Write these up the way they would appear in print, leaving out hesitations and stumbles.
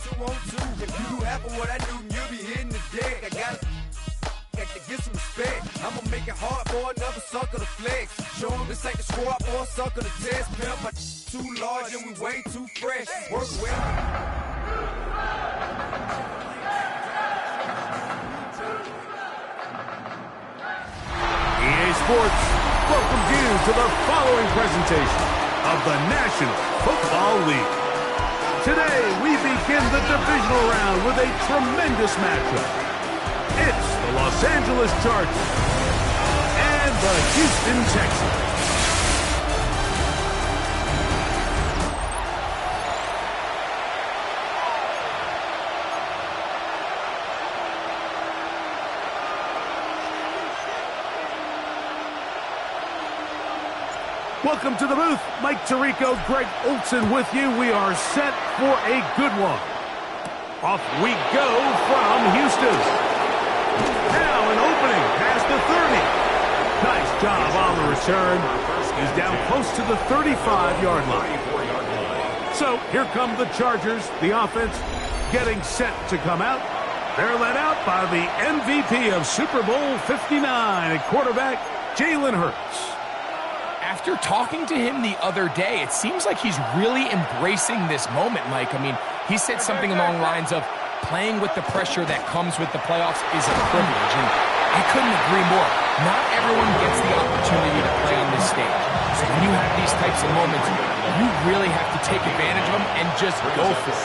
2-on-2. If you do half of what I do, you'll be hitting the deck. I gotta get some respect. I'ma make it hard for another sucker to flex. Show him this ain't the squad for a sucker to test. Pimp, my too large and we way too fresh. Work well. EA Sports welcomes you to the following presentation of the National Football League. Today, we begin the divisional round with a tremendous matchup. It's the Los Angeles Chargers and the Houston Texans. Welcome to the booth. Mike Tirico, Greg Olson with you. We are set for a good one. Off we go from Houston. Now an opening past the 30. Nice job on the return. He's down close to the 35-yard line. So here come the Chargers. The offense getting set to come out. They're led out by the MVP of Super Bowl 59 at quarterback, Jalen Hurts. After talking to him the other day, it seems like he's really embracing this moment, Mike. I mean, he said something along the lines of, playing with the pressure that comes with the playoffs is a privilege, and I couldn't agree more. Not everyone gets the opportunity to play on this stage. So when you have these types of moments, you really have to take advantage of them and just go for it.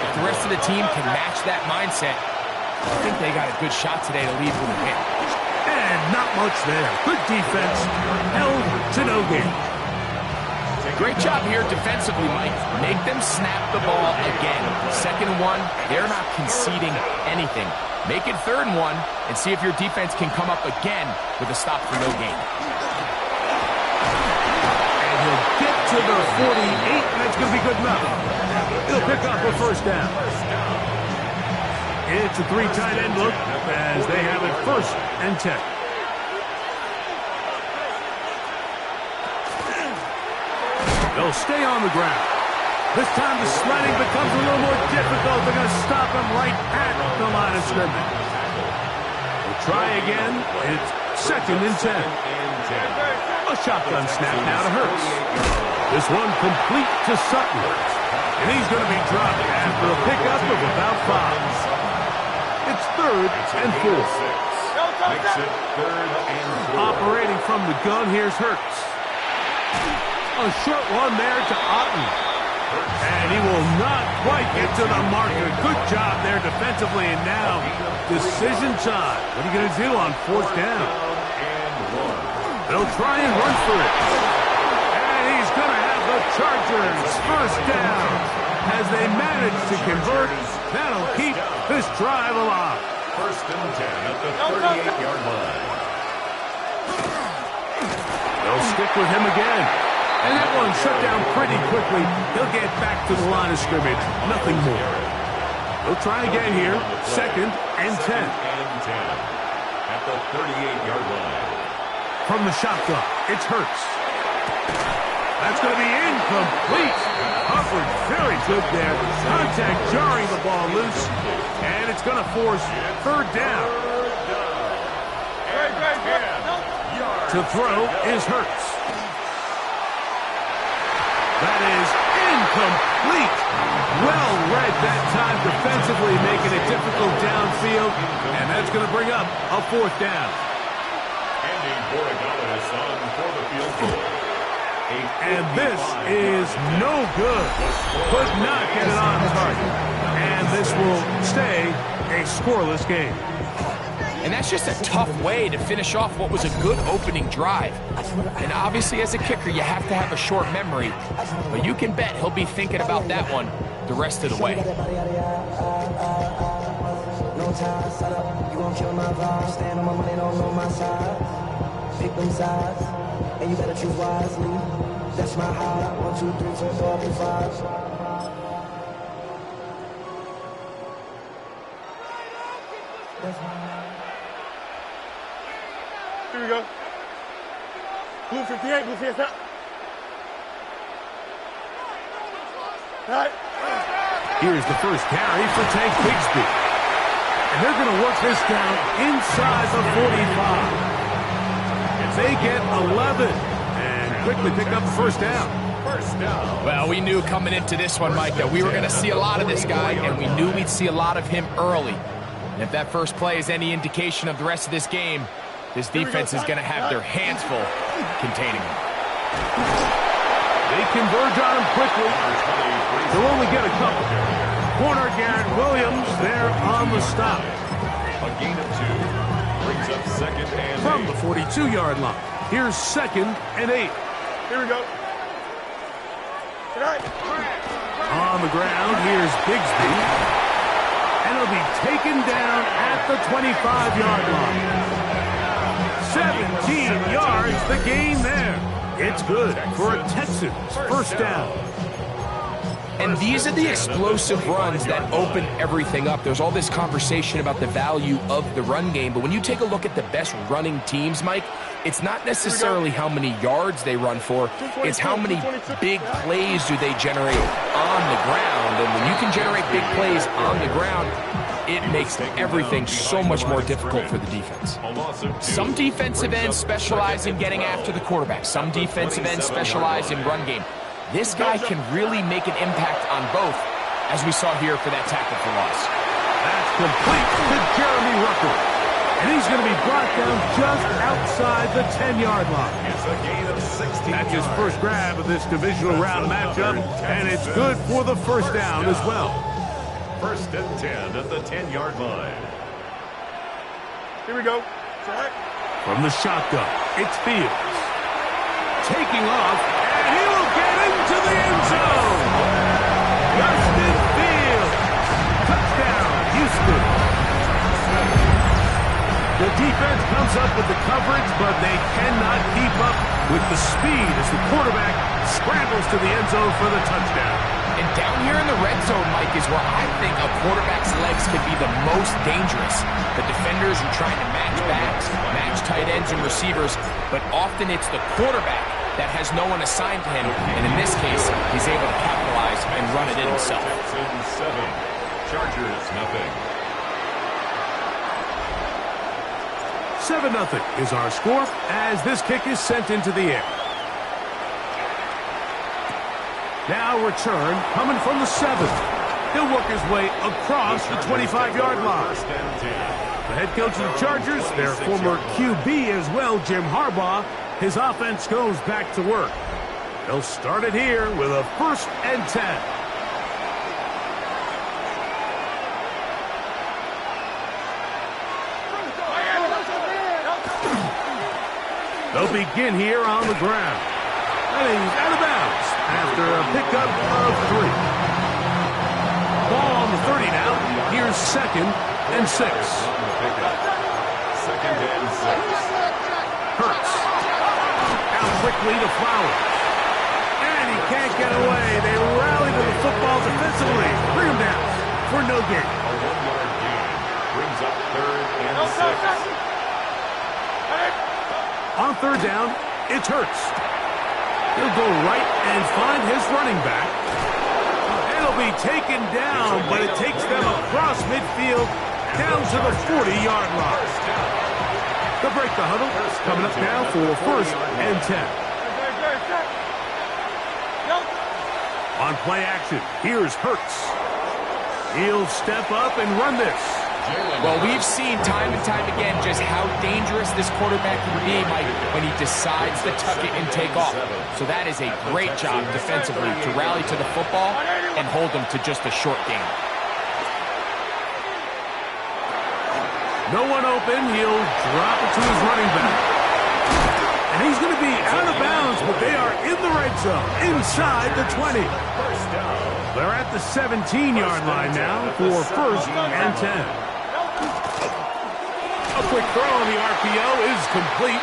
If the rest of the team can match that mindset, I think they got a good shot today to lead with a win. And not much there. Good defense. Held to no gain. Great job here defensively, Mike. Make them snap the ball again. 2nd and 1, they're not conceding anything. Make it 3rd and 1, and see if your defense can come up again with a stop for no gain. And he'll get to the 48, and that's going to be good enough. He'll pick up a 1st down. It's a 3 tight end look as they have it 1st and 10. They'll stay on the ground. This time the sledding becomes a little more difficult. They're going to stop him right at the line of scrimmage. We'll try again. It's 2nd and 10. A shotgun snap now to Hurts. This one complete to Sutton. And he's going to be dropped after a pickup of about 5. It's 3rd and 4. Makes it 3rd and 4. Operating from the gun, here's Hurts. A short one there to Otten. And he will not quite get to the marker. Good job there defensively. And now, decision time. What are you going to do on 4th down? They'll try and run for it. And he's going to have the Chargers 1st down. As they manage to convert, that'll keep this drive alive. 1st and 10 at the 38-yard line. They'll stick with him again. And that one shut down pretty quickly. He'll get back to the line of scrimmage. Nothing more. They'll try again here. 2nd and 10. 2nd and 10 at the 38-yard line. From the shotgun, it's Hurts. That's going to be incomplete. Coverage very good there. Contact jarring the ball loose. And it's going to force 3rd down. To throw is Hurts. That is incomplete. Well read that time defensively, making it difficult downfield. And that's going to bring up a 4th down. Andy Borregales on for the field goal. And this is no good. Could not get it on target. And this will stay a scoreless game. And that's just a tough way to finish off what was a good opening drive. And obviously, as a kicker, you have to have a short memory. But you can bet he'll be thinking about that one the rest of the way. Pick them sides, and you better choose wisely. That's my heart. 1, 2, 3, 4, 5. That's my heart. Here we go. Blue 58, blue 58. All right. Here's the first carry for Tank Bigsby. And they're going to work this down inside the 45. They get 11 and quickly pick up the first down. Well, we knew coming into this one, Mike, that we were going to see a lot of this guy, and we knew we'd see a lot of him early. And if that first play is any indication of the rest of this game, this defense is going to have their hands full containing him. They converge on him quickly. They'll only get a couple. Corner Garrett Williams there on the stop. A gain of 2. Brings up second and From the 42-yard line. Here's second and 8. Here we go. On the ground, here's Bigsby. And it'll be taken down at the 25-yard line. 17 yards, the gain there. It's good for a Texans first down. And these are the explosive runs that open everything up. There's all this conversation about the value of the run game, but when you take a look at the best running teams, Mike, it's not necessarily how many yards they run for, it's how many big plays do they generate on the ground. And when you can generate big plays on the ground, it makes everything so much more difficult for the defense. Some defensive ends specialize in getting after the quarterback. Some defensive ends specialize in run game. This guy can really make an impact on both, as we saw here for that tackle for loss. That's complete to Jeremy Rucker. And he's going to be brought down just outside the 10-yard line. It's a gain of 16 That's his first grab of this divisional round matchup, and it's good for the first down as well. First and 10 at the 10-yard line. Here we go. From the shotgun, it's Fields. Taking off, and he will get into the end zone. Justin Fields. Touchdown, Houston. The defense comes up with the coverage, but they cannot keep up with the speed as the quarterback scrambles to the end zone for the touchdown. And down here in the red zone, Mike, is where I think a quarterback's legs can be the most dangerous. The defenders are trying to match backs, match tight ends and receivers, but often it's the quarterback that has no one assigned to him, and in this case, he's able to capitalize and run it in himself. Texans 7, Chargers nothing. 7-0 is our score as this kick is sent into the air. Now return coming from the 7. He'll work his way across the 25-yard line. The head coach of the Chargers, their former QB as well, Jim Harbaugh, his offense goes back to work. They'll start it here with a 1st and 10. They'll begin here on the ground. And he's out of bounds after a pickup of 3. Ball on the 30 now. Here's 2nd and 6. Second and 6. Hurts. Out quickly to Flowers. And he can't get away. They rally to the football defensively. Bring him down for no gain. A 1-yard gain brings up 3rd and 6. On 3rd down, it's Hurts. He'll go right and find his running back. It'll be taken down, but it takes them across midfield down to the 40-yard line. They'll break the huddle. Coming up now for 1st and 10. On play action, here's Hurts. He'll step up and run this. Well, we've seen time and time again just how dangerous this quarterback can be, Mike, when he decides to tuck it and take off. So that is a great job defensively to rally to the football and hold him to just a short gain. No one open. He'll drop it to his running back. And he's going to be out of bounds, but they are in the red zone, inside the 20. They're at the 17-yard line now for 1st and 10. A quick throw on the RPO is complete.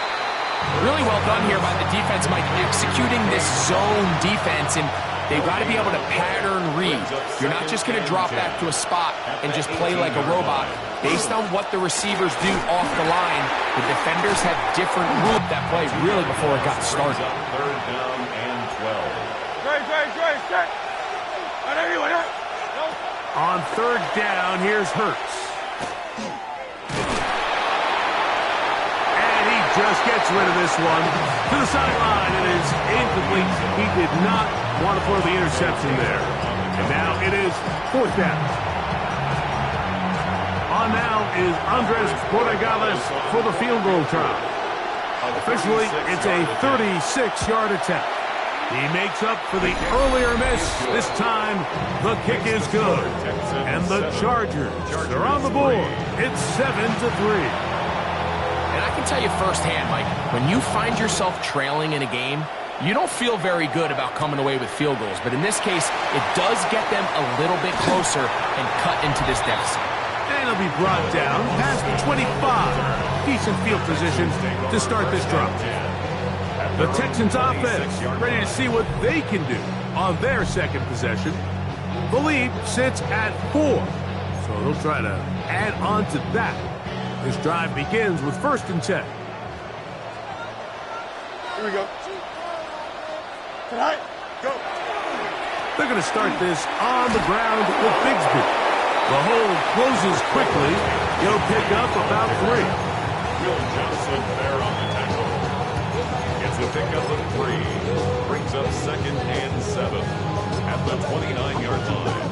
Really well done here by the defense, Mike, executing this zone defense, and they've got to be able to pattern read. You're not just going to drop back to a spot and just play like a robot. Based on what the receivers do off the line, the defenders have different rules that play really before it got started. 3rd down and 12. Straight. On third down, here's Hurts. And he just gets rid of this one. To the sideline, it is incomplete. He did not want to throw the interception there. And now it is fourth down. On now is Andres Borregales for the field goal try. Officially, it's a 36-yard attempt. He makes up for the earlier miss. This time, the kick is good. And the Chargers are on the board. It's 7-3. And I can tell you firsthand, Mike, when you find yourself trailing in a game, you don't feel very good about coming away with field goals. But in this case, it does get them a little bit closer and cut into this deficit. And he'll be brought down past the 25. Decent field position to start this drive. The Texans offense ready to see what they can do on their second possession. The lead sits at 4, so they'll try to add on to that. This drive begins with 1st and 10. Here we go. Tonight, go. They're going to start this on the ground with Bigsby. The hold closes quickly. He'll pick up about 3. Will Johnson there on the tackle. Gets a pickup of 3. Brings up 2nd and 7 at the 29-yard line.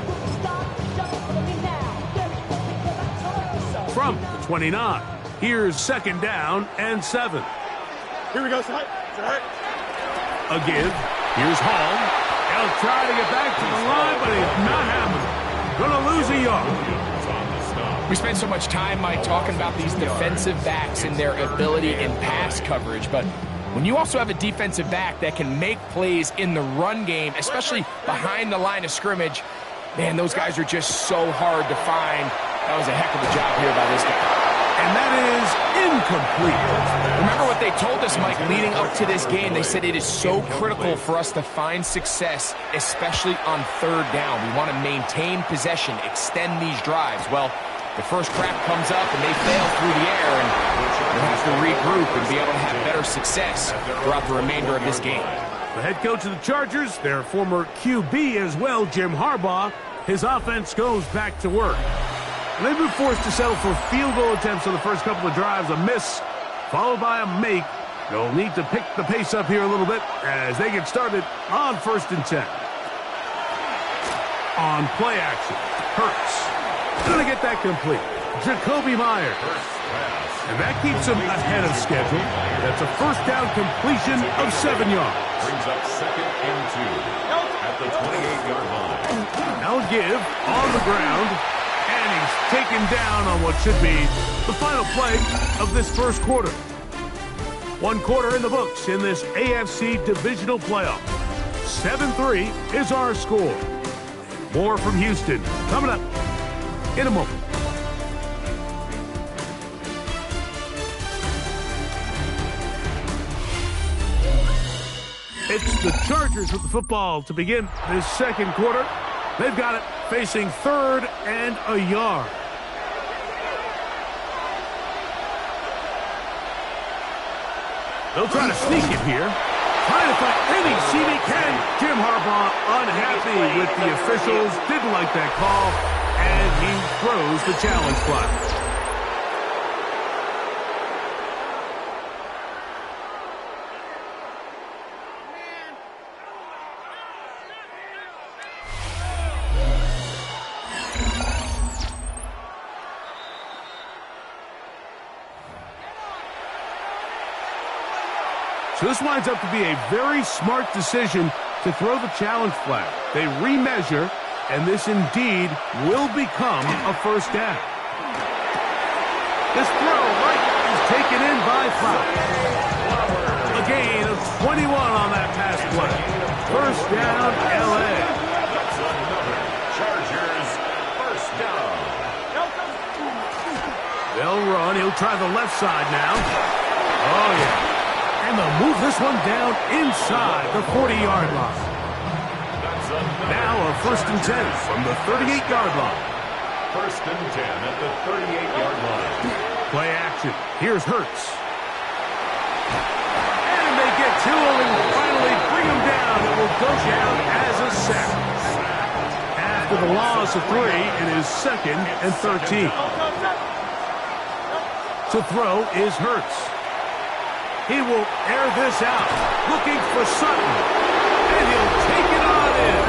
From the 29, here's 2nd down and 7. Here we go, tonight. A give. Here's Hall. He'll try to get back to the line, but it's not happening. Gonna lose a yard. We spend so much time, Mike, talking about these defensive backs and their ability in pass coverage, but when you also have a defensive back that can make plays in the run game, especially behind the line of scrimmage, man, those guys are just so hard to find. That was a heck of a job here by this guy. And that is incomplete. Remember what they told us, Mike, leading up to this game. They said it is so critical for us to find success, especially on third down. We want to maintain possession, extend these drives. Well, the first crack comes up and they fail through the air, and we'll have to regroup and be able to have better success throughout the remainder of this game. The head coach of the Chargers, their former QB as well, Jim Harbaugh, his offense goes back to work. And they've been forced to settle for field goal attempts on the first couple of drives. A miss, followed by a make. They'll need to pick the pace up here a little bit as they get started on 1st and 10. On play action, Hurts. Gonna get that complete. Jacoby Myers. And that keeps him ahead of schedule. That's a 1st down completion of 7 yards. Brings up 2nd and 2 at the 28-yard line. Now a give on the ground. And he's taken down on what should be the final play of this first quarter. 1 quarter in the books in this AFC divisional playoff. 7-3 is our score. More from Houston coming up in a moment. It's the Chargers with the football to begin this second quarter. They've got it facing 3rd and a yard. They'll try to sneak it here. Trying to find any seam he can. Jim Harbaugh unhappy with the officials. Didn't like that call. And he throws the challenge flag. So this winds up to be a very smart decision to throw the challenge flag. They remeasure, and this indeed will become a 1st down. This throw right is taken in by Flowers. A gain of 21 on that pass play. 1st down, LA. That's another Chargers 1st down. They'll run. He'll try the left side now. Oh, yeah. And they'll move this one down inside the 40-yard line. Now a 1st and 10 from the 38-yard line. 1st and 10 at the 38-yard line. Play action. Here's Hurts. And they get to him and finally bring him down. It will go down as a sack. After the loss of 3, it is 2nd and 13. To throw is Hurts. He will air this out, looking for Sutton. And he'll take it on in.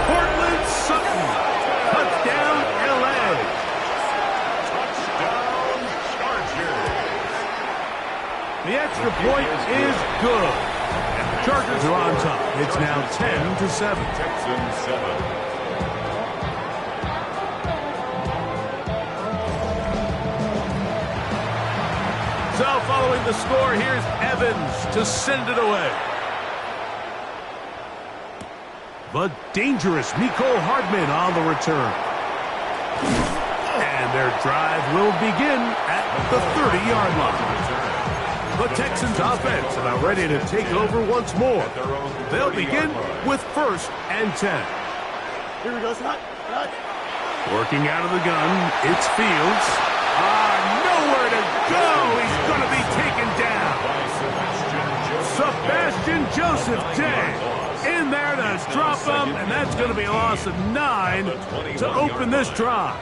Cortland Sutton. Touchdown, L.A. Touchdown, Chargers. The extra point is good. Chargers are on top. It's now 10-7. Texans 7. So following the score, here's Evans to send it away. The dangerous Mecole Hardman on the return. And their drive will begin at the 30-yard line. The Texans offense about ready to take over once more. They'll begin with 1st and 10. Here we go, Scott. Working out of the gun, it's Fields. Nowhere to go. He's going to be taken down. Sebastian Joseph Day in there to drop him, and that's going to be a loss of 9 to open this drive.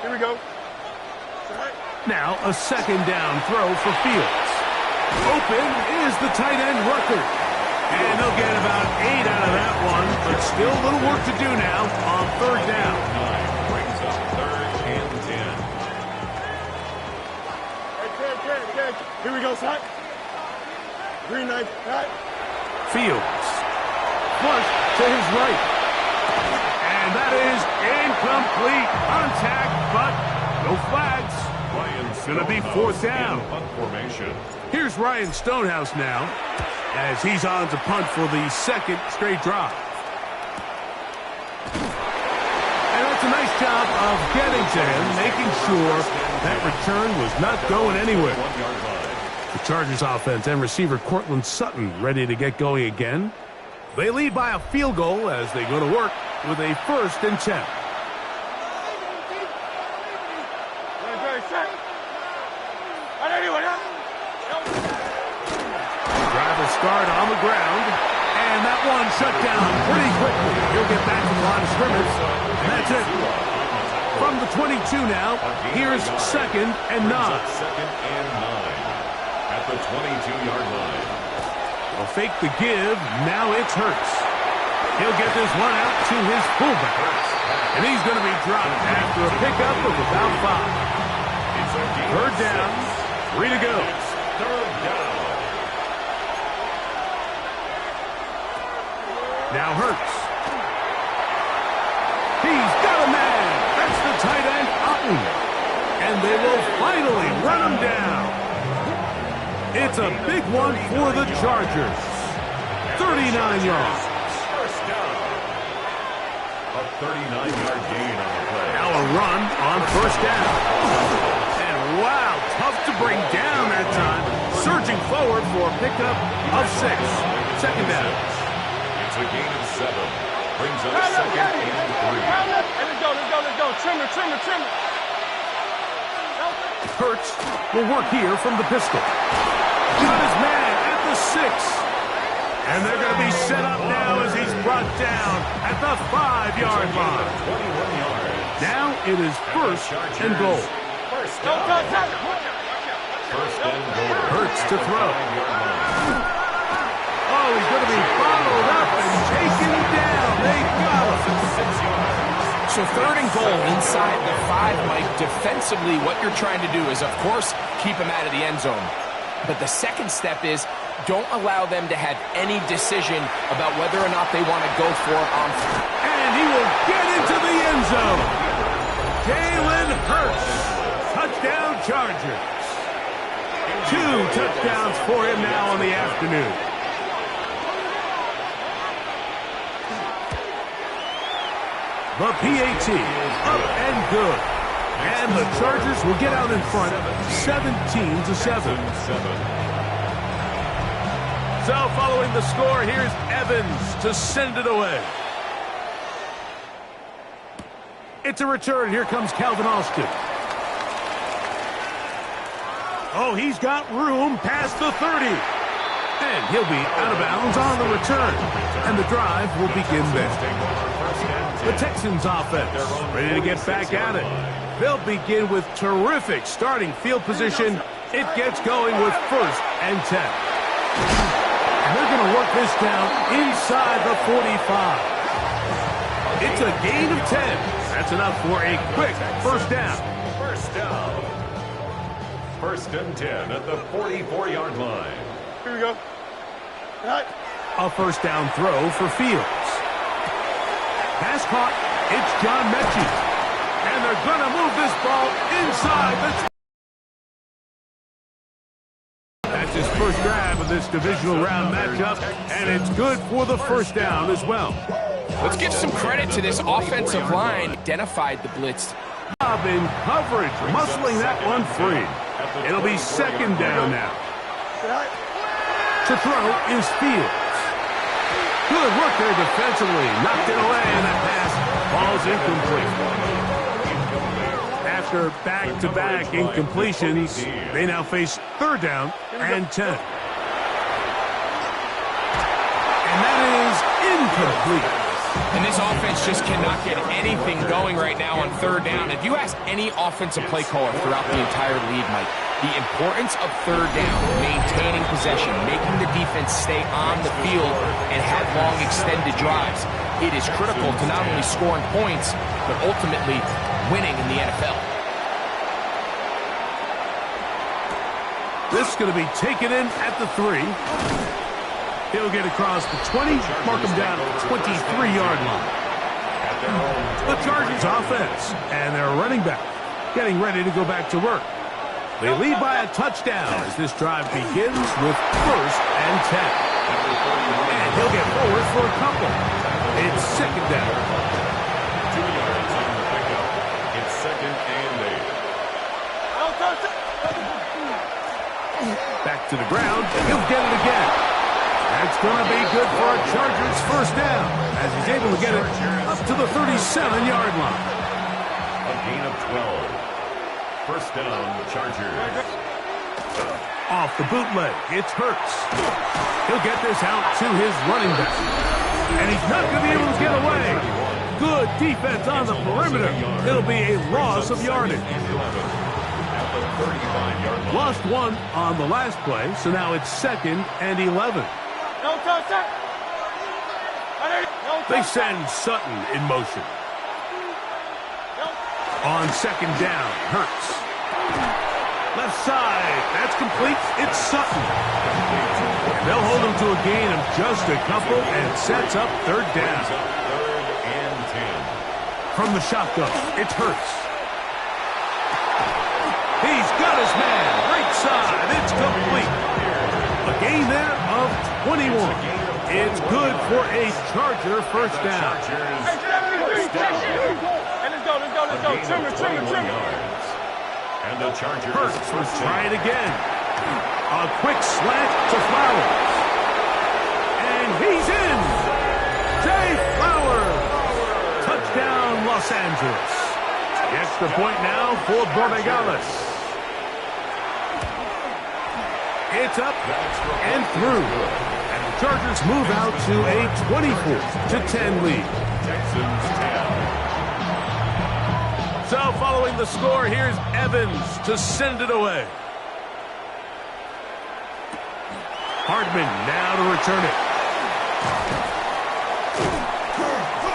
Here we go. Now a 2nd down throw for Fields. Open is the tight end Rucker. And they'll get about 8 out of that one, but still a little work to do now on 3rd down. Brings up 3rd and 10. Here we go, Scott. Green knife, Scott. Fields. Flush to his right. And that is incomplete. Contact, but no flags. It's going to be 4th down. Formation. Here's Ryan Stonehouse now, as he's on to punt for the 2nd straight drive. And that's a nice job of getting to him, making sure that return was not going anywhere. The Chargers offense and receiver Cortland Sutton ready to get going again. They lead by a field goal as they go to work with a 1st and 10. Driver start on the ground, and that one shut down pretty quickly. He'll get back to the line of scrimmage, and that's it. From the 22 now, here's 2nd and 9. 2nd and 9 at the 22-yard line. They'll fake the give. Now it's Hurts. He'll get this one out to his fullback, and he's going to be dropped after a pickup of about 5. 3rd down, 3 to go. 3rd down. Now Hurts. He's got a man. That's the tight end, Otten. And they will finally run him down. It's a big one for the Chargers. 39 yards. First down. A 39-yard gain on the play. Now a run on 1st down. And wow, tough to bring down that time. Surging forward for a pickup of 6. 2nd down. It's a gain of 7. Brings up 2nd and 3. Let's go. Trim it. Hurts will work here from the pistol. Got his man at the 6. And they're going to be set up now as he's brought down at the 5-yard line. 21 yards. Now it is 1st and goal. First down. First and goal. Hurts to throw. 5-yard line. Oh, he's going to be bottled up and taken down. They got him. 6 yards. So 3rd and goal inside the 5, Mike. Defensively, what you're trying to do is, of course, keep him out of the end zone. But the second step is don't allow them to have any decision about whether or not they want to go for it on. And he will get into the end zone. Jalen Hurts. Touchdown Chargers. 2 touchdowns for him now on the afternoon. The PAT up and good. And the Chargers will get out in front 17-7. So following the score, here's Evans to send it away. It's a return. Here comes Calvin Austin. Oh, he's got room past the 30. And he'll be out of bounds on the return. And the drive will begin there. The Texans offense ready to get back at it. They'll begin with terrific starting field position. It gets going with 1st and 10. And they're going to work this down inside the 45. It's a gain of 10. That's enough for a quick first down. First down. 1st and 10 at the 44-yard line. Here we go. A first down throw for Fields. Pass caught. It's John Mechie. And they're going to move this ball inside the... That's his first grab of this divisional round matchup, and it's good for the first down as well. Let's give some credit to this offensive line. Identified the blitz. Job in coverage, muscling that one free. It'll be 2nd down now. To throw is Fields. Good work there defensively. Knocked it away, and that pass falls incomplete. After back-to-back incompletions, they now face 3rd down and 10. And that is incomplete. And this offense just cannot get anything going right now on 3rd down. If you ask any offensive play caller throughout the entire league, Mike, the importance of 3rd down, maintaining possession, making the defense stay on the field and have long extended drives, it is critical to not only scoring points, but ultimately winning in the NFL. This is going to be taken in at the 3. He'll get across the 20, mark him down at the 23-yard line. The Chargers offense and their running back getting ready to go back to work. They lead by a touchdown as this drive begins with 1st and 10. And he'll get forward for a couple. It's 2nd down. 2 yards on the pickup. It's 2nd and 8. Back to the ground. He'll get it again. That's going to be good for a Chargers first down as he's able to get it up to the 37-yard line. A gain of 12. First down, Chargers. Off the bootleg, it's Hurts. He'll get this out to his running back. And he's not going to be able to get away. Good defense on the perimeter. It'll be a loss of yardage. Lost 1 on the last play, so now it's 2nd and 11. They send Sutton in motion. On 2nd down, Hurts. Left side, that's complete. It's Sutton. And they'll hold him to a gain of just a couple and sets up 3rd down. 3rd and 10. From the shotgun, it's Hurts. He's got his man. Right side, it's complete. A gain there of 21. It's good for a Charger first down. Let's go. Trim it. And the Chargers Hurts will try it again. A quick slant to Flowers. And he's in. Jay Flowers. Touchdown, Los Angeles. The extra point now for Borregales. It's up and through. And the Chargers move out to a 24-10 lead. Texans 10. So following the score, here's Evans to send it away. Hardman now to return it.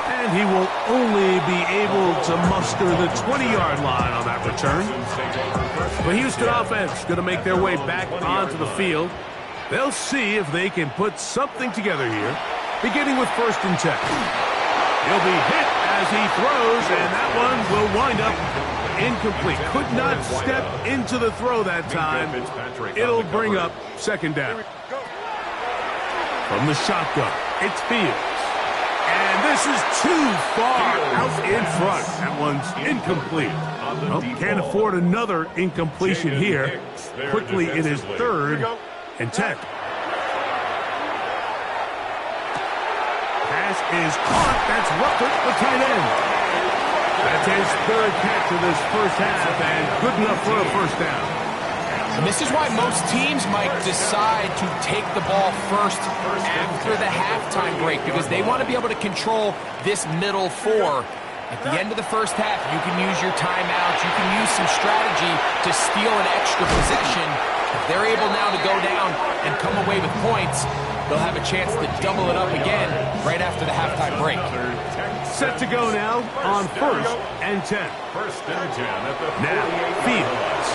And he will only be able to muster the 20-yard line on that return. The Houston offense going to make their way back onto the field. They'll see if they can put something together here, beginning with 1st and 10. He'll be hit as he throws, and that one will wind up incomplete. Could not step into the throw that time. It'll bring up 2nd down. From the shotgun, it's Fields. And this is too far out in front. That one's incomplete. Well, can't afford another incompletion here. Quickly, it is 3rd and 10. Pass is caught. That's Ruckert, the tight end. That's his 3rd catch of this first half, and good enough for a first down. And this is why most teams might decide to take the ball first after the halftime break, because they want to be able to control this middle four. At the end of the first half, you can use your timeouts, you can use some strategy to steal an extra possession. If they're able now to go down and come away with points, they'll have a chance to double it up again right after the halftime break. Set to go now on 1st and 10. First and 10 at the Now, Fields.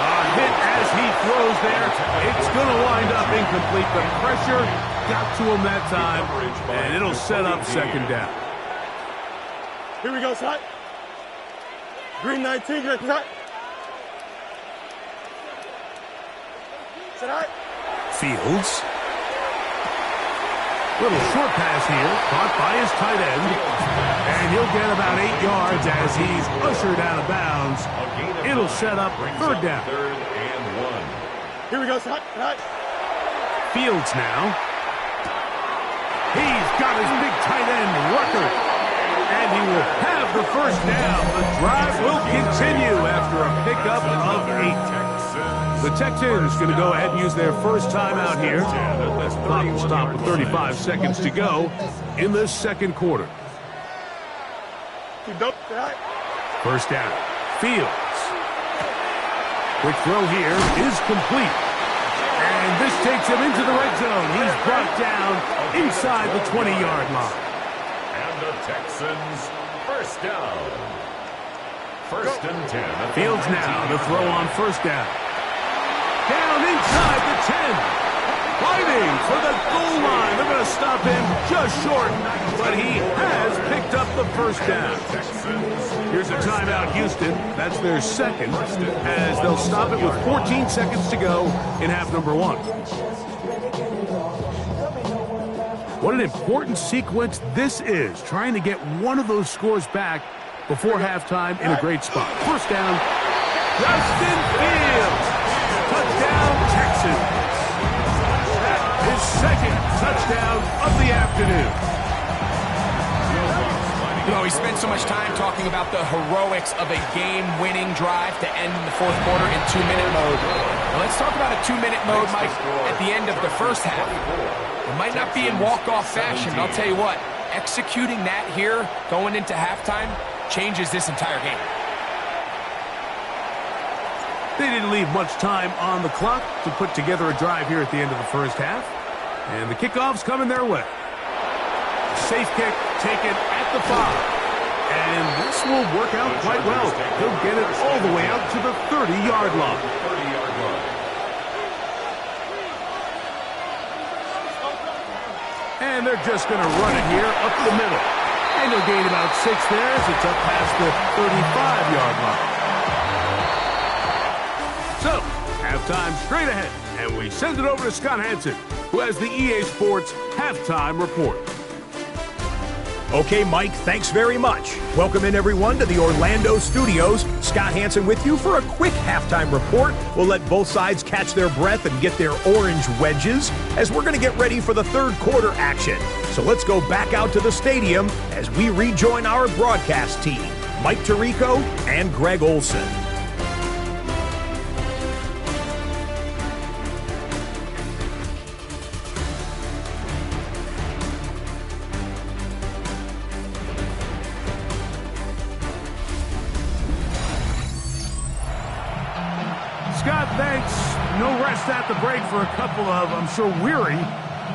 A hit as he throws there. It's going to wind up incomplete. The pressure got to him that time, and it'll set up second down. Here we go, Scott. Green 19, green, Scott. Set out. Fields. Little short pass here, caught by his tight end. And he'll get about 8 yards as he's ushered out of bounds. It'll set up third down. Third and 1. Here we go, Scott. Fields now. He's got his big tight end, Rucker. And he will have the first down. The drive will continue after a pickup of 8. The Texans going to go ahead and use their first timeout here. Clock will stop with 35 seconds to go in the second quarter. First down. Fields. Quick throw here is complete. And this takes him into the red zone. He's brought down inside the 20-yard line. The Texans first down. First and 10. Fields now to throw on first down. Down inside the 10. Fighting for the goal line. They're going to stop him just short, but he has picked up the first down. Here's a timeout, Houston. That's their second, as they'll stop it with 14 seconds to go in half number 1. What an important sequence this is, trying to get one of those scores back before halftime in a great spot. First down, Justin Fields. Touchdown, Texans. His second touchdown of the afternoon. You know, we spent so much time talking about the heroics of a game-winning drive to end the fourth quarter in 2-minute mode. Now let's talk about a 2-minute mode, Mike, at the end of the first half. It might not be in walk-off fashion, but I'll tell you what, executing that here going into halftime changes this entire game. They didn't leave much time on the clock to put together a drive here at the end of the first half. And the kickoff's coming their way. Safe kick taken at the 5. And this will work out quite well. He'll get it all the way out to the 30-yard line. And they're just going to run it here up the middle. And he'll gain about 6 there as it's up past the 35-yard line. So, halftime straight ahead. And we send it over to Scott Hansen, who has the EA Sports Halftime Report. Okay, Mike, thanks very much. Welcome in, everyone, to the Orlando studios. Scott Hansen with you for a quick halftime report. We'll let both sides catch their breath and get their orange wedges as we're going to get ready for the third quarter action. So let's go back out to the stadium as we rejoin our broadcast team, Mike Tirico and Greg Olson. Scott, thanks. No rest at the break for a couple of, I'm sure, weary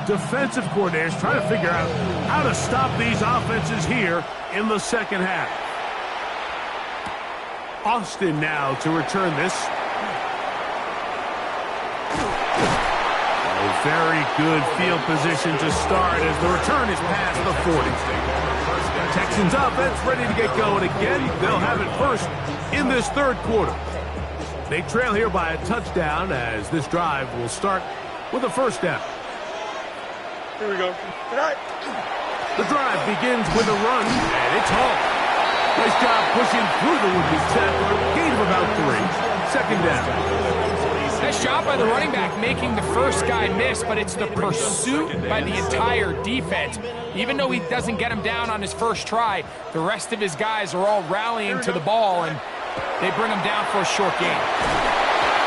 defensive coordinators trying to figure out how to stop these offenses here in the second half. Austin now to return this. A very good field position to start as the return is past the 40. Texans offense ready to get going again. They'll have it first in this third quarter. They trail here by a touchdown as this drive will start with a first down. Here we go. The drive begins with a run, and it's Hall. Nice job pushing through the would-be tackler. Gain of about 3. Second down. Nice job by the running back making the first guy miss, but it's the pursuit by the entire defense. Even though he doesn't get him down on his first try, the rest of his guys are all rallying to the ball, and they bring him down for a short gain.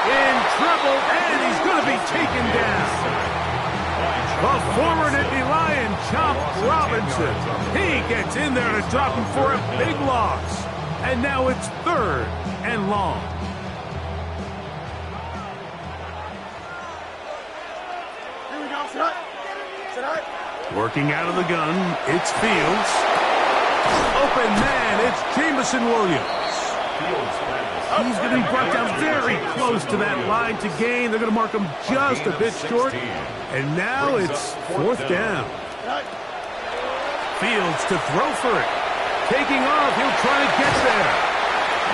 in trouble, and he's going to be taken down. The former Nittany Lion, Chomp Robinson. He gets in there to drop him for a big loss. And now it's 3rd and long. Here we go. Sit up. Sit up. Working out of the gun, it's Fields. Open man, it's Jamison Williams. He's going to be brought down very close to that line to gain. They're going to mark him just a bit short. And now it's 4th down. Fields to throw for it. Taking off, he'll try to get there.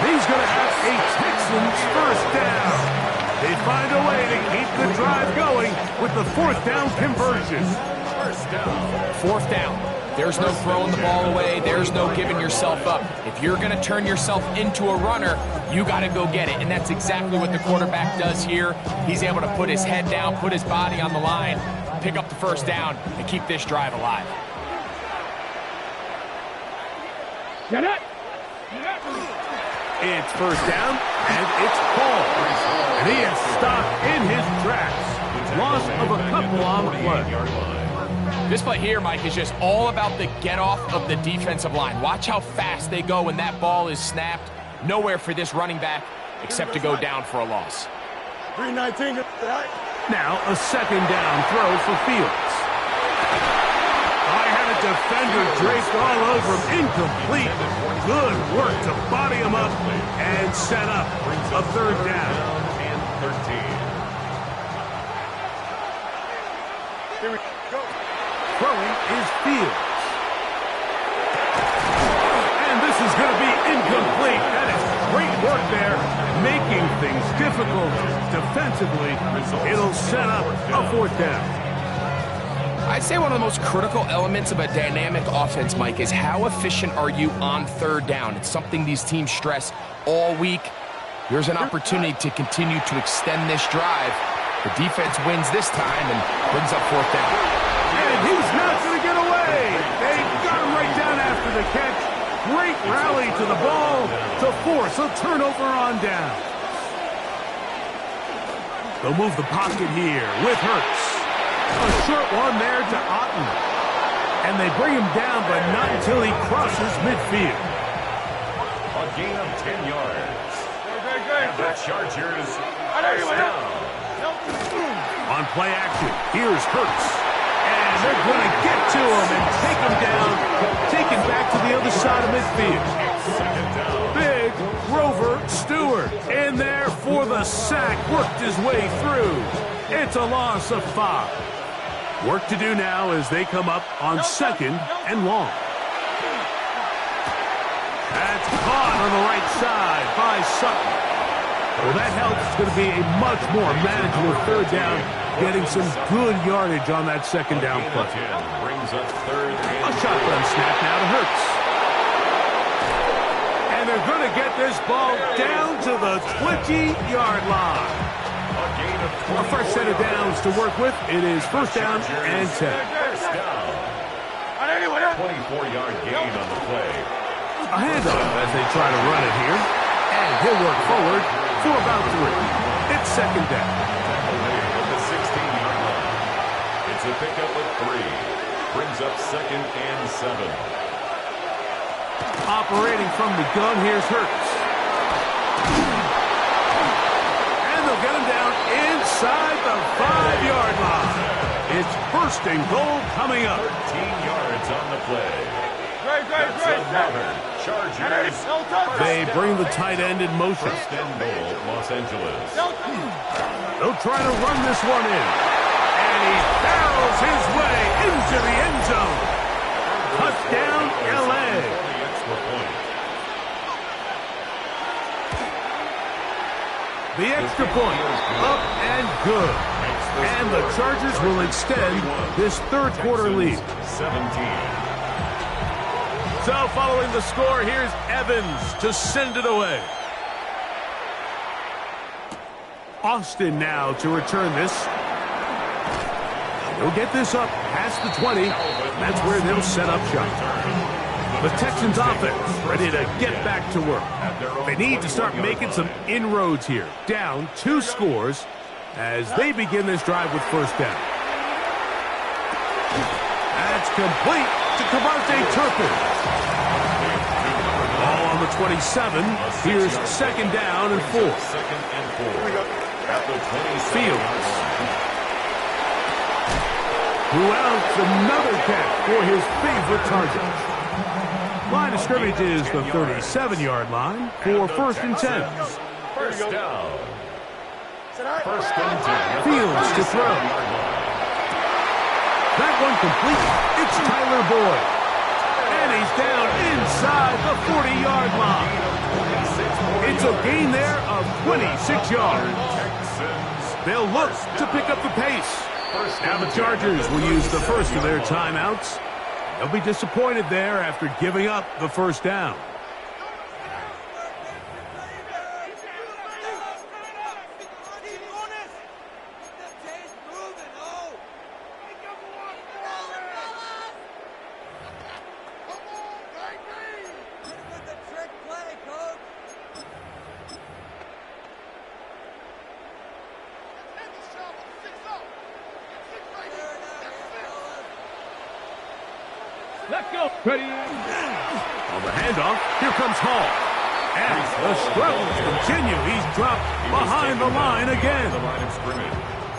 He's going to have a Texans 1st down. They find a way to keep the drive going with the 4th down conversion. 4th down. There's no throwing the ball away. There's no giving yourself up. If you're going to turn yourself into a runner, you got to go get it. And that's exactly what the quarterback does here. He's able to put his head down, put his body on the line, pick up the 1st down, and keep this drive alive. Get it. It's 1st down, and it's Paul. And he is stopped in his tracks. Loss of a couple on the play. This play here, Mike, is just all about the get-off of the defensive line. Watch how fast they go when that ball is snapped. Nowhere for this running back except to go down for a loss. 319. Now a 2nd down throw for Fields. I had a defender draped all over him. Incomplete. Good work to body him up and set up a 3rd down. And 13. Here we go. Throwing is Fields. And this is going to be incomplete. That is great work there, making things difficult defensively. It'll set up a 4th down. I'd say one of the most critical elements of a dynamic offense, Mike, is how efficient are you on 3rd down? It's something these teams stress all week. Here's an opportunity to continue to extend this drive. The defense wins this time and brings up 4th down. And he's not going to get away. They got him right down after the catch. Great rally to the ball to force a turnover on down. They'll move the pocket here with Hurts. A short one there to Otten. And they bring him down, but not until he crosses midfield. A gain of 10 yards. And the Chargers are down. On play action, here's Hurts. And they're going to get to him and take him down, taken back to the other side of midfield. Big Grover Stewart in there for the sack, worked his way through. It's a loss of 5. Work to do now as they come up on 2nd and long. That's caught on the right side by Sutton. Well, that helps. It's going to be a much more manageable 3rd down, getting some good yardage on that 2nd down play. A shotgun snap now to Hurts. And they're going to get this ball down to the 20-yard line. A fresh set of downs to work with. It is 1st down and 10. 24-yard gain on the play. A handoff as they try to run it here. And he'll work forward for about 3. It's 2nd down. At the 16-yard line. It's a pickup of 3. Brings up 2nd and 7. Operating from the gun, here's Hurts. And they'll get him down inside the 5-yard line. It's 1st and goal coming up. 13 yards on the play. Great. Chargers. They bring the tight end in motion. 1st and goal, Los Angeles. They'll try to run this one in. And he barrels his way into the end zone. Touchdown, L.A. The extra point. The extra point, up and good. And the Chargers will extend this 3rd quarter lead. 17. So following the score, here's Evans to send it away. Austin now to return this. They'll get this up past the 20. That's where they'll set up shop. The Texans offense ready to get back to work. They need to start making some inroads here. Down 2 scores as they begin this drive with first down. That's complete to Cavante Turpin. Ball on the 27. Here's second down and 4. Fields. Throughout another catch for his favorite target. Line of scrimmage is the 37-yard line for first and 10. First down. First and 10. Fields to throw. That one complete. It's Tyler Boyd. And he's down inside the 40-yard line. It's a gain there of 26 yards. They'll look to pick up the pace. Now the Chargers will use the first of their timeouts. They'll be disappointed there after giving up the first down. Let's go. Ready. On the handoff, here comes Hall. As the struggles continue, he's dropped behind the line again.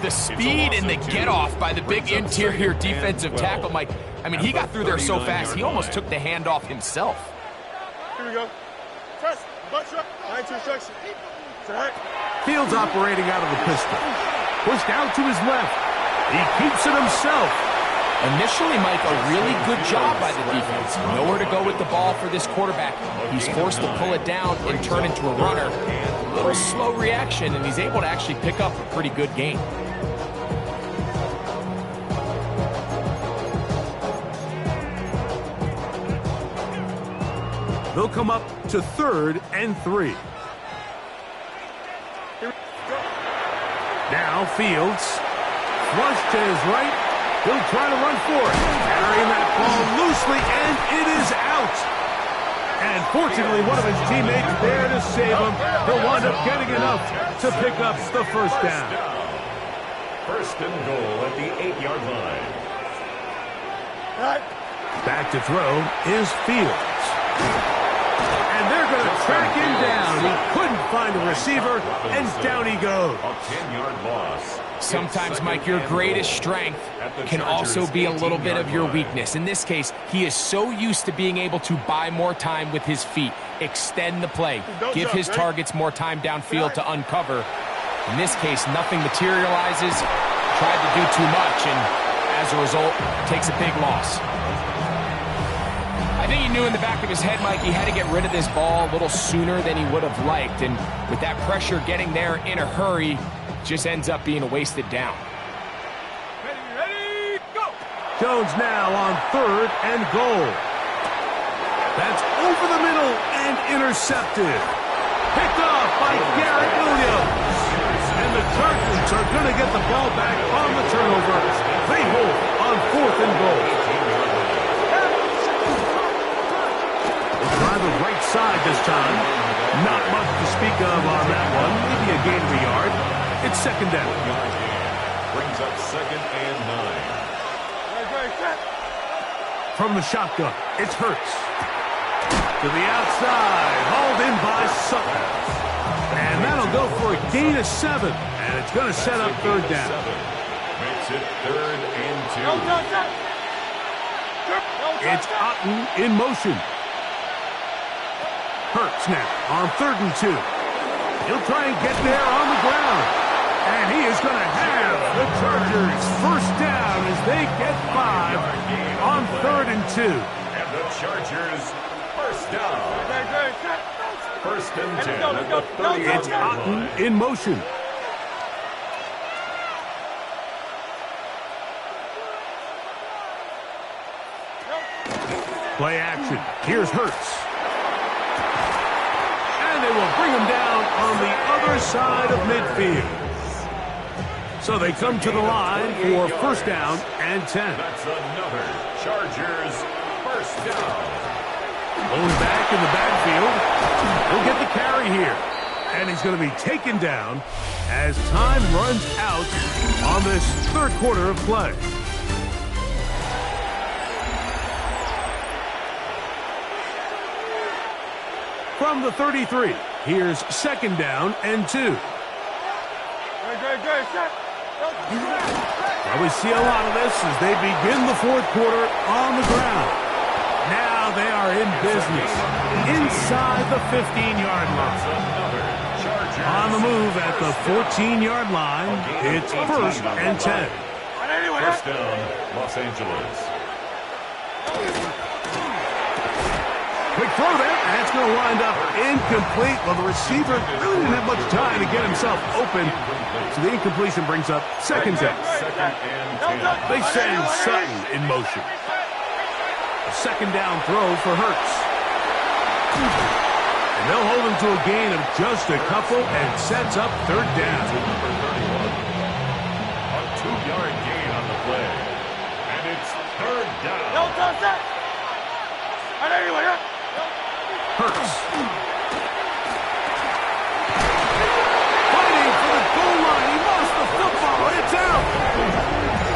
The speed and the get-off by the big interior defensive tackle, Mike. I mean, he got through there so fast, he almost took the handoff himself. Here we go. Press. Butt truck. Line to instruction. Fields operating out of the pistol. Pushed out to his left. He keeps it himself. Initially, Mike, a really good job by the defense. Nowhere to go with the ball for this quarterback. He's forced to pull it down and turn into a runner. A little slow reaction, and he's able to actually pick up a pretty good gain. They'll come up to 3rd and 3. Now Fields. Flush to his right. He'll try to run for it. Carrying that ball loosely, and it is out. And fortunately, one of his teammates there to save him. He'll wind up getting enough to pick up the first down. First and goal at the 8-yard line. Back to throw is Fields. And they're going to track him down. He couldn't find a receiver, and down he goes. A 10-yard loss. Sometimes, Mike, your greatest strength can also be a little bit of your weakness. In this case, he is so used to being able to buy more time with his feet, extend the play, give his targets more time downfield to uncover. In this case, nothing materializes, tried to do too much, and as a result, takes a big loss. I think he knew in the back of his head, Mike, he had to get rid of this ball a little sooner than he would have liked, and with that pressure getting there in a hurry, just ends up being a wasted down. Ready, go! Jones now on 3rd and goal. That's over the middle and intercepted. Picked off by Garrett Williams. And the Chargers are going to get the ball back on the turnover. They hold on 4th and goal. They try the right side this time. Not much to speak of on that one. Maybe a gain of a yard. It's second down. Brings up 2nd and 9. From the shotgun, it's Hurts. To the outside, hauled in by Sutton. And that'll go for a gain of 7. And it's going to set up 3rd down. Makes it 3rd and 2. It's Otten in motion. Hurts now on 3rd and 2. He'll try and get there on the ground. And he is going to have the Chargers first down as they get 5 on 3rd and 2. And the Chargers first down. First and 10 at the 30-yard It's Otten in motion. Play action. Here's Hurts. And they will bring him down on the other side of midfield. So they come to the line for first down and 10. That's another Chargers first down. Pulling back in the backfield. He'll get the carry here. And he's going to be taken down as time runs out on this third quarter of play. From the 33, here's second down and 2. Well, we see a lot of this as they begin the fourth quarter on the ground. Now they are in business inside the 15-yard line. On the move at the 14-yard line, it's first and 10. First down, Los Angeles. Quick throw there, and it's going to wind up incomplete. Well, the receiver really didn't have much time to get himself open, so the incompletion brings up second down. They send Sutton in motion. A second down throw for Hurts. And they'll hold him to a gain of just a couple and sets up third down. Number 31. A 2-yard gain on the play. And it's third down. Hurts. Fighting for the goal line. He lost the football. It's out.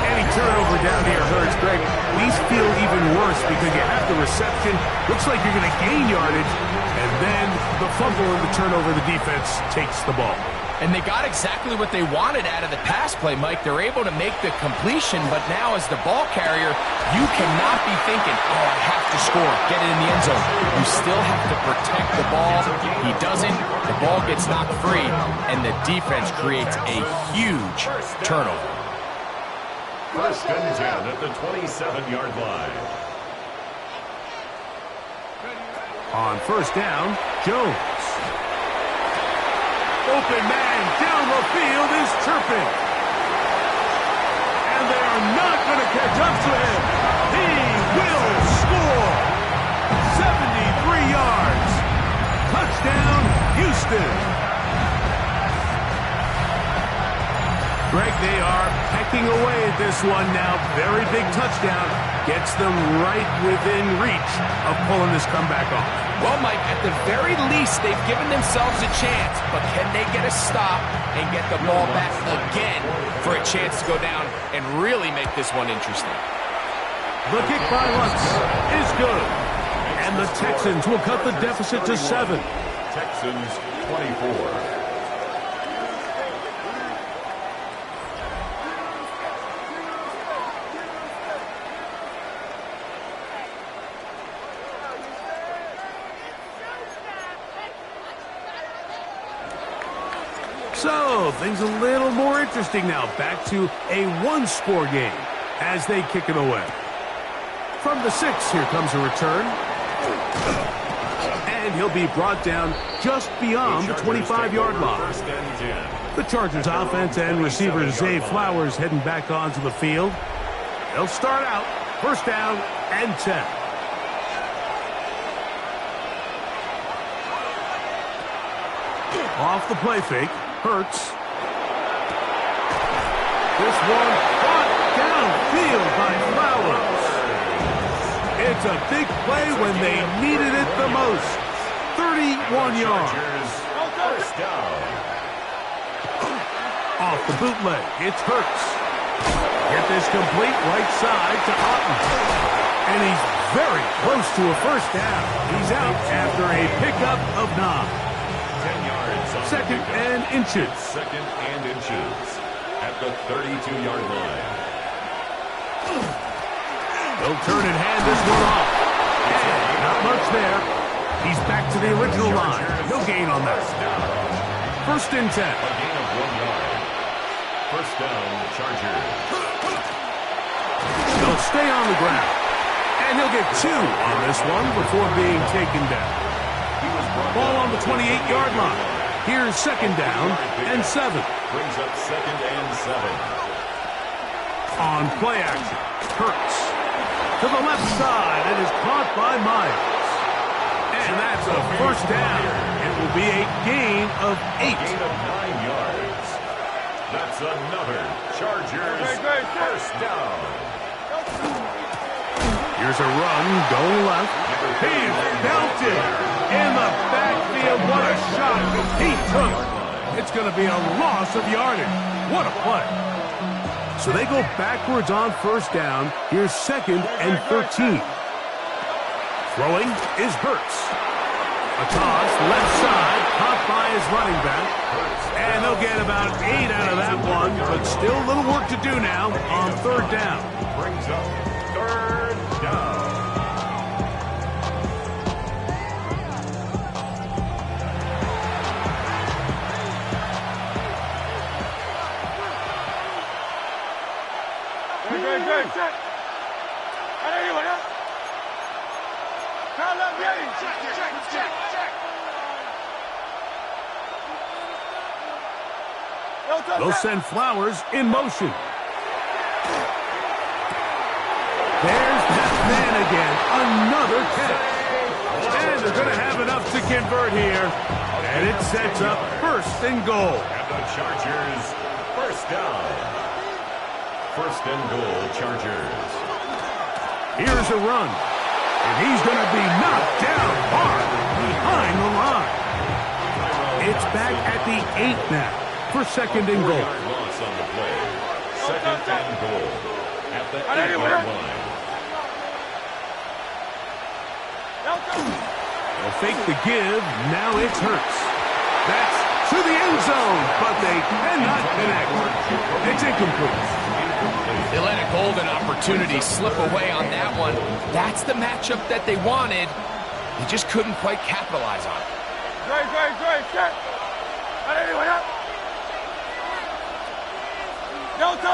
Any turnover down here hurts, Greg. These feel even worse because you have the reception. Looks like you're going to gain yardage. And then the fumble and the turnover, the defense takes the ball. And they got exactly what they wanted out of the pass play, Mike. They're able to make the completion, but now as the ball carrier, you cannot be thinking, oh, I have to score, get it in the end zone. You still have to protect the ball. He doesn't. The ball gets knocked free, and the defense creates a huge turnover. First and 10 at the 27-yard line. On first down, Jones. Open man down the field is Turpin. And they are not going to catch up to him. He will score. 73 yards. Touchdown, Houston. Greg, they are pecking away at this one now. Very big touchdown. Gets them right within reach of pulling this comeback off. Well, Mike, at the very least, they've given themselves a chance, but can they get a stop and get the ball back again for a chance to go down and really make this one interesting? The kick by Lutz is good. And the Texans will cut the deficit to 7. Texans 24. So, things a little more interesting now. Back to a one-score game as they kick it away. From the 6, here comes a return. And he'll be brought down just beyond the 25-yard line. The Chargers offense and receiver Zay Flowers heading back onto the field. They'll start out first down and 10. Off the play fake. Hurts. This one brought downfield by Flowers. It's a big play when they needed it the most. 31 yards. First down. Off the bootleg, it's Hurts. Get this complete right side to Otten. And he's very close to a first down. He's out after a pickup of 9. 10 yards. Second and inches. Second and inches at the 32-yard line. They'll turn and hand this one off. And not much there. He's back to the original line. No gain on that. First and 10. A gain of 1 yard. First down, Chargers. They'll stay on the ground. And he'll get 2 on this one before being taken down. Ball on the 28-yard line. Here's second down and 7. Brings up second and 7. On play action, Hurts to the left side and is caught by Myers. And that's a first down. It will be a gain of 8. Gain of 9 yards. That's another Chargers first down. Here's a run going left. He's belted in the backfield. What a shot he took. It's going to be a loss of yardage. What a play. So they go backwards on first down. Here's 2nd and 13. Throwing is Hurts. A toss, left side, caught by his running back. And they'll get about 8 out of that one, but still a little work to do now on 3rd down. Brings up 3rd down. Good. Check. They'll send Flowers in motion. There's that man again. Another catch. And they're going to have enough to convert here. And it sets up 1st and goal. And the Chargers, 1st down. 1st and goal, Chargers. Here's a run. And he's going to be knocked down hard behind the line. It's back at the 8 now for 2nd and goal. 4-yard loss on the play. 2nd and goal at the 8-yard line. They'll fake the give. Now it's Hurts. That's to the end zone, but they cannot connect. It's incomplete. They let a golden opportunity slip away on that one. That's the matchup that they wanted. They just couldn't quite capitalize on it. Great. Check.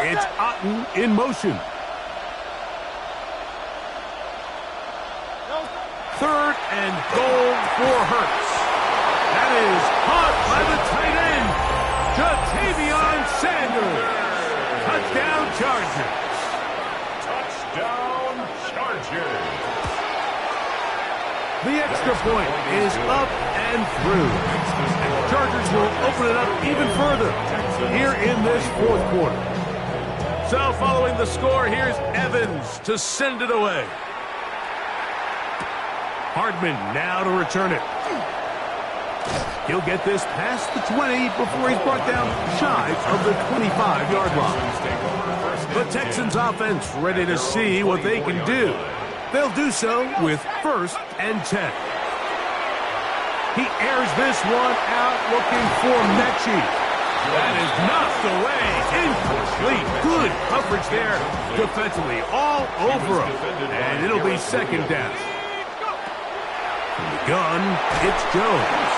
It's Otten in motion. 3rd and goal for Hurts. That is caught by the tight end, Jatavion Sanders. Touchdown Chargers. Touchdown, Chargers. The extra point is up and through. And the Chargers will open it up even further here in this 4th quarter. So following the score, here's Evans to send it away. Hardman now to return it. He'll get this past the 20 before he's brought down shy of the 25-yard line. The Texans offense ready to see what they can do. They'll do so with 1st and 10. He airs this one out looking for Mechie. That is knocked away. Incomplete. Good coverage there defensively all over him. And it'll be 2nd down. From the gun, it's Jones.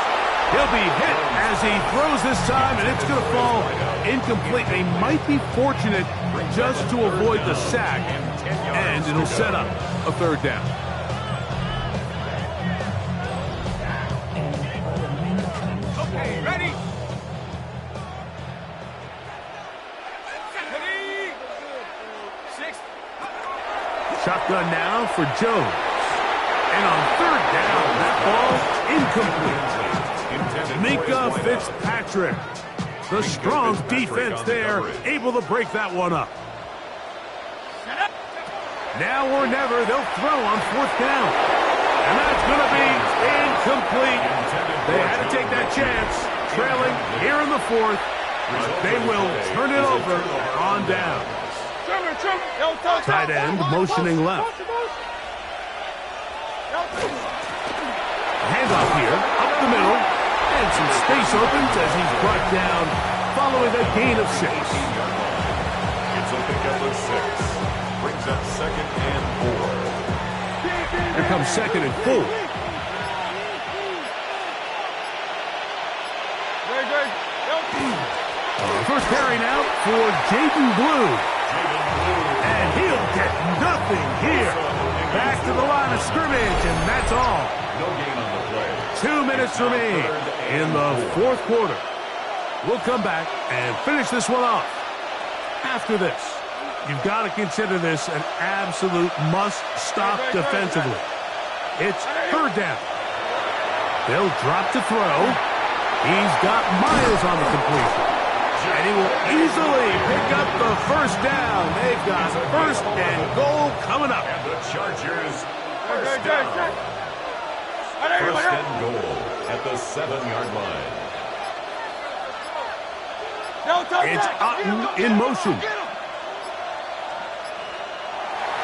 He'll be hit as he throws this time, and it's going to fall incomplete. They might be fortunate just to avoid the sack, and it'll set up a 3rd down. Okay, ready? Shotgun now for Jones. And on 3rd down, that ball incomplete. Minka Fitzpatrick. The strong defense there, able to break that one up. Now or never, they'll throw on 4th down. And that's going to be incomplete. They had to take that chance, trailing here in the 4th. But they will turn it over on down. Tight end motioning left. Handoff here, up the middle, and some space opens as he's brought down following a gain of 6. It's a pickup of 6. Brings up 2nd and 4. Here comes 2nd and 4. First carry now for Jaden Blue. And he'll get nothing here. Back to the line of scrimmage, and that's all. No gain on the play. 2 minutes remain in the 4th quarter. We'll come back and finish this one off. After this, you've got to consider this an absolute must-stop defensively. It's 3rd down. They'll drop to throw. He's got Miles on the completion. And he will easily pick up the first down. They've got first and goal coming up. And the Chargers first down. First and goal at the 7-yard line. It's Otten in motion.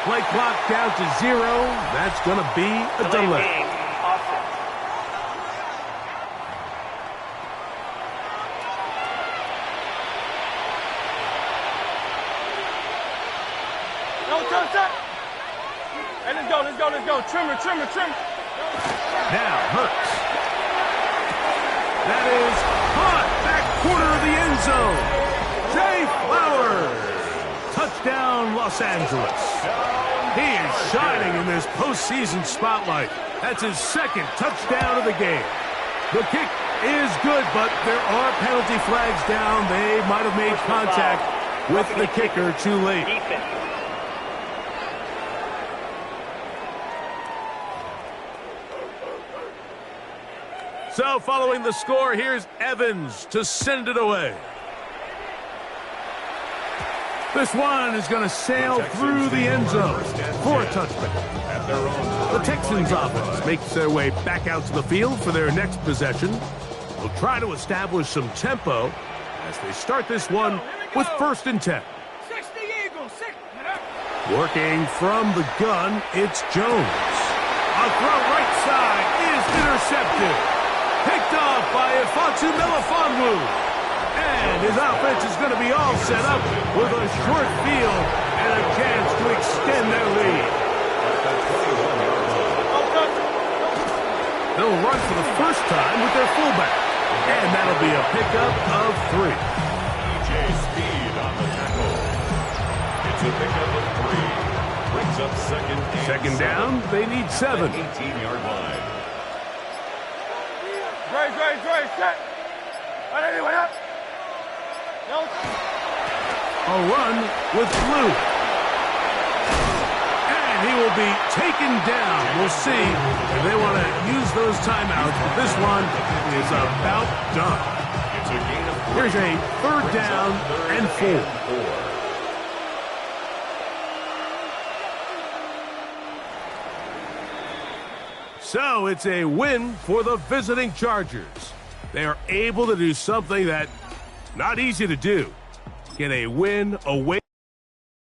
Play clock down to 0. That's going to be a delay. Hey, let's go. Trimmer. Now, Hurts. That is caught back corner of the end zone. Zay Flowers. Touchdown, Los Angeles. He is shining in this postseason spotlight. That's his second touchdown of the game. The kick is good, but there are penalty flags down. They might have made contact with the kicker too late. So following the score, here's Evans to send it away. This one is going to sail through the end zone for a touchdown. The Texans offense makes their way back out to the field for their next possession. They'll try to establish some tempo as they start this one with 1st and 10. Working from the gun, it's Jones. A throw right side is intercepted. Picked off by Ifonsu Melifonwu. And his offense is going to be all set up with a short field and a chance to extend their lead. They'll run for the first time with their fullback. And that'll be a pickup of 3. DJ Speed on the tackle. It's a pickup of 3. Brings up second down, they need 7. 18-yard line. Dre, set. Anyway, up. A run with Blue. And he will be taken down. We'll see if they want to use those timeouts, but this one is about done. It's a gain of 3. Here's a 3rd down and 4. So it's a win for the visiting Chargers. They are able to do something that's not easy to do. Get a win away.